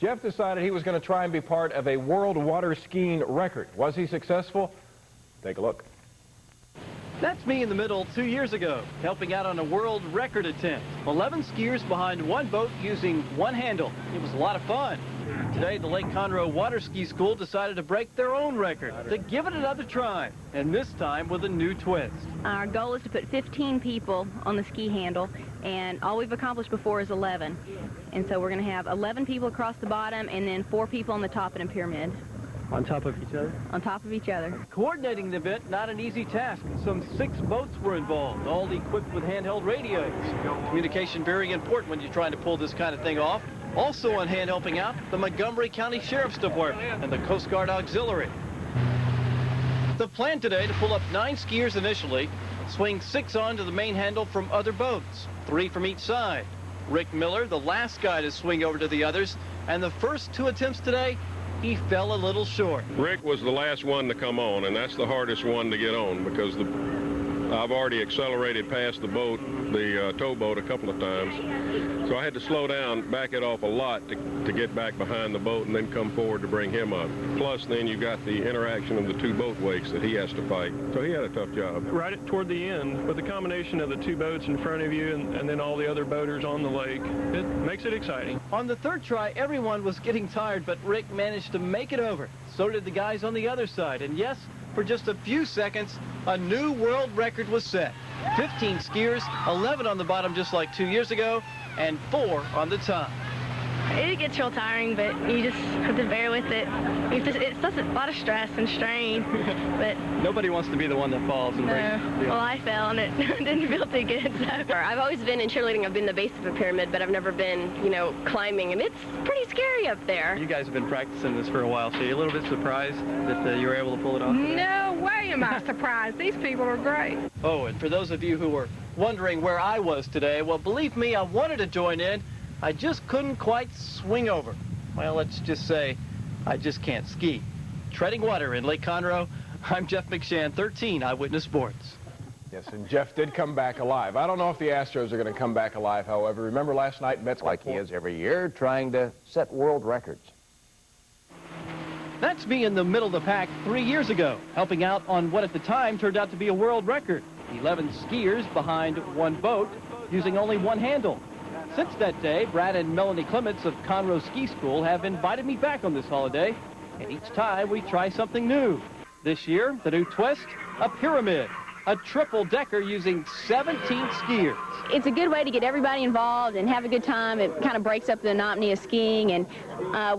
Jeff decided he was going to try and be part of a world water skiing record. Was he successful? Take a look. That's me in the middle 2 years ago, helping out on a world record attempt. 11 skiers behind one boat using one handle. It was a lot of fun. Today, the Lake Conroe Waterski School decided to break their own record, to give it another try, and this time with a new twist. Our goal is to put 15 people on the ski handle, and all we've accomplished before is 11. And so we're going to have 11 people across the bottom and then 4 people on the top in a pyramid. On top of each other? On top of each other. Coordinating the event, not an easy task. Some 6 boats were involved, all equipped with handheld radios. Communication very important when you're trying to pull this kind of thing off. Also on hand helping out, the Montgomery County Sheriff's Department and the Coast Guard Auxiliary. The plan today to pull up 9 skiers initially, swing 6 onto the main handle from other boats, 3 from each side. Rick Miller, the last guy to swing over to the others, and the first 2 attempts today, he fell a little short. Rick was the last one to come on, and that's the hardest one to get on because I've already accelerated past the boat, the towboat, a couple of times. So I had to slow down, back it off a lot to get back behind the boat and then come forward to bring him up. Plus, then you got the interaction of the 2 boat wakes that he has to fight. So he had a tough job. Right toward the end, with the combination of the 2 boats in front of you and then all the other boaters on the lake, it makes it exciting. On the 3rd try, everyone was getting tired, but Rick managed to make it over. So did the guys on the other side. And yes, for just a few seconds, a new world record was set. 15 skiers, 11 on the bottom just like 2 years ago, and 4 on the top. It gets real tiring, but you just have to bear with it. It's a lot of stress and strain, but... Nobody wants to be the one that falls and breaks. Well, I fell, and it didn't feel too good, so... I've always been in cheerleading. I've been the base of a pyramid, but I've never been, climbing, and it's pretty scary up there. You guys have been practicing this for a while, so you're a little bit surprised that you were able to pull it off today? No way am I surprised. These people are great. Oh, and for those of you who were wondering where I was today, well, believe me, I wanted to join in. I just couldn't quite swing over. Well, let's just say I just can't ski. Treading water in Lake Conroe, I'm Jeff McShann, 13 Eyewitness Sports. Yes, and Jeff did come back alive. I don't know if the Astros are going to come back alive, however. Remember last night, Mets like he is every year, trying to set world records. That's me in the middle of the pack 3 years ago, helping out on what at the time turned out to be a world record. 11 skiers behind one boat, using only one handle. Since that day, Brad and Melanie Clements of Conroe Ski School have invited me back on this holiday, and each time we try something new. This year, the new twist, a pyramid, a triple-decker using 17 skiers. It's a good way to get everybody involved and have a good time. It kind of breaks up the monotony of skiing, and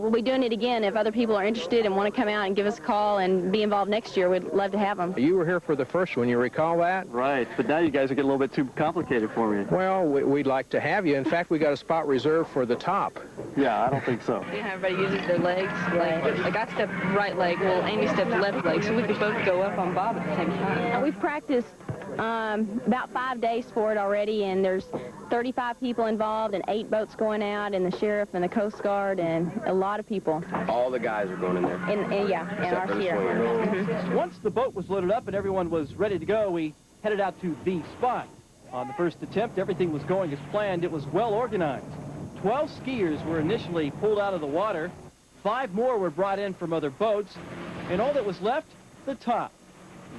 we'll be doing it again. If other people are interested and want to come out and give us a call and be involved next year, we'd love to have them. You were here for the first one, you recall that? Right, but now you guys are getting a little bit too complicated for me. Well, we'd like to have you. In fact, we got a spot reserved for the top. Yeah, I don't think so. Everybody uses their legs. Like I step right leg, well, Amy stepped left leg, so we could both go up on Bob at the same time. We've practiced about 5 days for it already, and there's 35 people involved and 8 boats going out, and the sheriff and the Coast Guard and a lot of people. All the guys are going in there. And our sheriff. Once the boat was loaded up and everyone was ready to go, we headed out to the spot. On the first attempt, everything was going as planned. It was well organized. 12 skiers were initially pulled out of the water. 5 more were brought in from other boats, and all that was left, the top.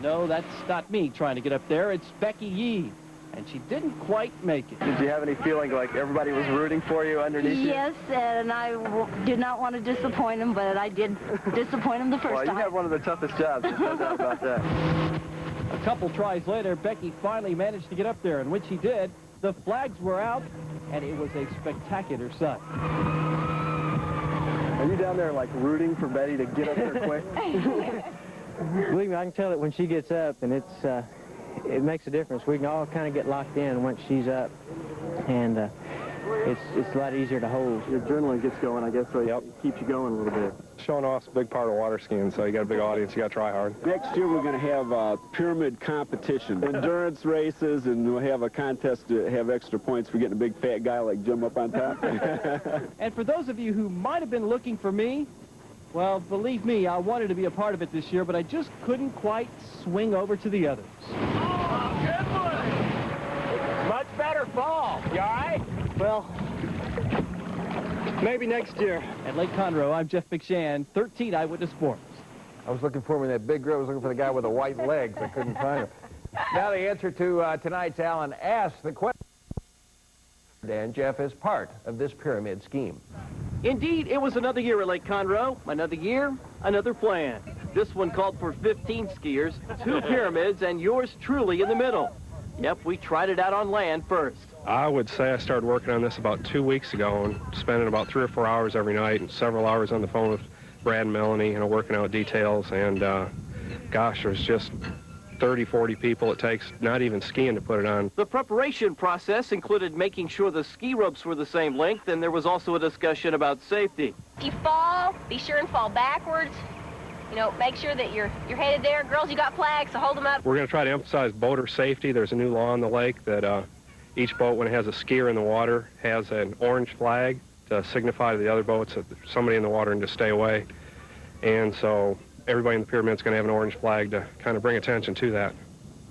No, that's not me trying to get up there. It's Becky Yee, and she didn't quite make it. Did you have any feeling like everybody was rooting for you underneath you? Yes, and I did not want to disappoint him, but I did disappoint him the first time. Well, you have one of the toughest jobs, there's no doubt about that. A couple tries later, Becky finally managed to get up there, and when she did, the flags were out, and it was a spectacular sight. Are you down there, like, rooting for Betty to get up there quick? Believe me, I can tell it when she gets up, and it makes a difference. We can all kind of get locked in once she's up, and it's a lot easier to hold. Your adrenaline gets going, I guess, so it keeps you going a little bit. Showing off's a big part of water skiing, so you got a big audience, you got to try hard. Next year we're going to have pyramid competition, endurance races, and we'll have a contest to have extra points for getting a big fat guy like Jim up on top. And for those of you who might have been looking for me, well, believe me, I wanted to be a part of it this year, but I just couldn't quite swing over to the others. Oh, good one! Much better fall. You all right? Well, Maybe next year. At Lake Conroe, I'm Jeff McShann, 13 Eyewitness Sports. I was looking for him in that big group. I was looking for the guy with the white legs. I couldn't find him. Now the answer to tonight's Alan Ask the question. Dan, Jeff is part of this pyramid scheme. Indeed, it was another year at Lake Conroe. Another year, another plan. This one called for 15 skiers, 2 pyramids, and yours truly in the middle. Yep, we tried it out on land first. I would say I started working on this about 2 weeks ago and spending about 3 or 4 hours every night and several hours on the phone with Brad and Melanie, working out details. And gosh, there's just 30, 40 people it takes, not even skiing, to put it on. The preparation process included making sure the ski ropes were the same length, and there was also a discussion about safety. If you fall, be sure and fall backwards. You know, make sure that you're headed there. Girls, you got flags, so hold them up. We're going to try to emphasize boater safety. There's a new law on the lake that each boat, when it has a skier in the water, has an orange flag to signify to the other boats that there's somebody in the water and just stay away. And so everybody in the pyramid's going to have an orange flag to kind of bring attention to that.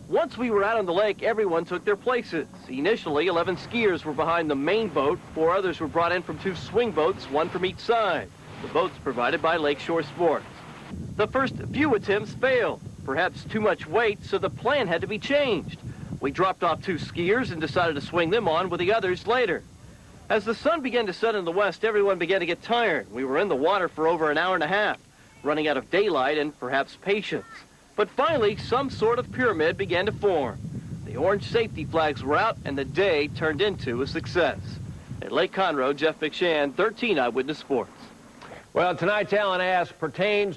Once we were out on the lake, everyone took their places. Initially, 11 skiers were behind the main boat. 4 others were brought in from 2 swing boats, 1 from each side. The boats provided by Lakeshore Sports. The first few attempts failed. Perhaps too much weight, so the plan had to be changed. We dropped off 2 skiers and decided to swing them on with the others later. As the sun began to set in the west, everyone began to get tired. We were in the water for over an hour and a half, running out of daylight and perhaps patience. But finally, some sort of pyramid began to form. The orange safety flags were out, and the day turned into a success. At Lake Conroe, Jeff McShann, 13 Eyewitness Sports. Well, tonight's Alan Ask pertains